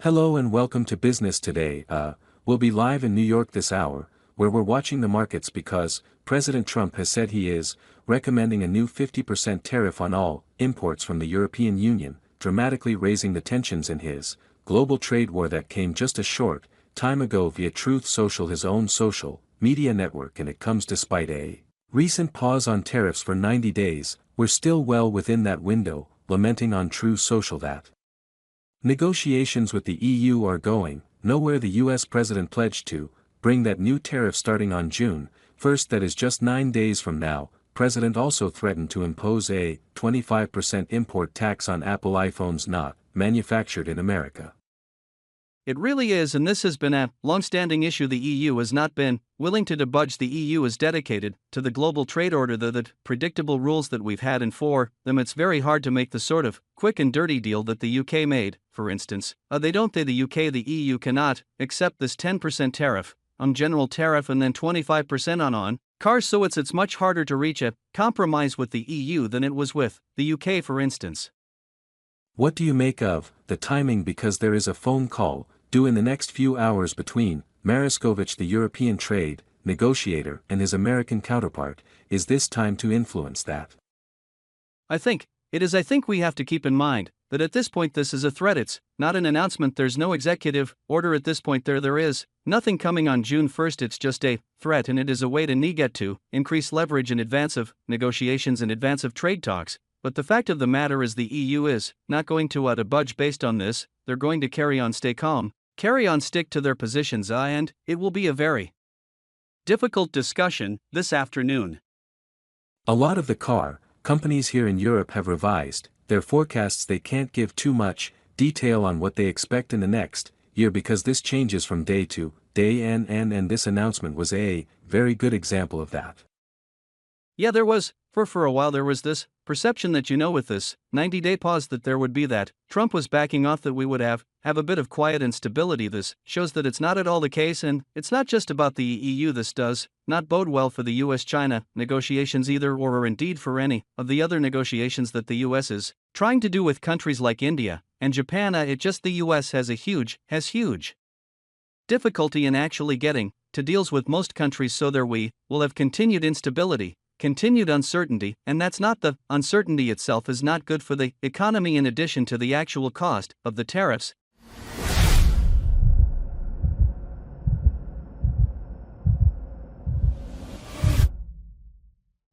Hello and welcome to Business Today. We'll be live in New York this hour, where we're watching the markets because President Trump has said he is recommending a new 50% tariff on all imports from the European Union, dramatically raising the tensions in his global trade war that came just a short time ago via Truth Social, his own social media network, and it comes despite a recent pause on tariffs for 90 days. We're still well within that window, lamenting on Truth Social that negotiations with the EU are going nowhere. The US president pledged to bring that new tariff starting on June 1st, that is just 9 days from now. President also threatened to impose a 25% import tax on Apple iPhones not manufactured in America. It really is, and this has been a long-standing issue. The EU has not been willing to budge. The EU is dedicated to the global trade order, the predictable rules that we've had, and for them it's very hard to make the sort of quick and dirty deal that the UK made, for instance. The EU cannot accept this 10% tariff on general tariff and then 25% on cars, so it's much harder to reach a compromise with the EU than it was with the UK, for instance. What do you make of the timing? Because there is a phone call due in the next few hours between Mariskovich, the European trade negotiator, and his American counterpart. Is this time to influence that? I think it is. I think we have to keep in mind that at this point this is a threat. It's not an announcement. There's no executive order at this point. There is nothing coming on June 1st. It's just a threat, and it is a way to get to increase leverage in advance of negotiations, in advance of trade talks. But the fact of the matter is the EU is not going to budge based on this. They're going to carry on, stay calm, carry on, stick to their positions, and it will be a very difficult discussion this afternoon. A lot of the car companies here in Europe have revised their forecasts. They can't give too much detail on what they expect in the next year because this changes from day to day, and this announcement was a very good example of that. Yeah, there was, for a while there was this perception that, with this 90-day pause, that there would be that Trump was backing off, that we would have a bit of quiet and stability. This shows that it's not at all the case, and it's not just about the EU. This does not bode well for the US-China negotiations either, or indeed for any of the other negotiations that the US is trying to do with countries like India and Japan. The US has huge difficulty in actually getting to deals with most countries, so there we will have continued instability, continued uncertainty, and that's not the uncertainty itself is not good for the economy, in addition to the actual cost of the tariffs.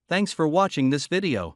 Thanks for watching this video.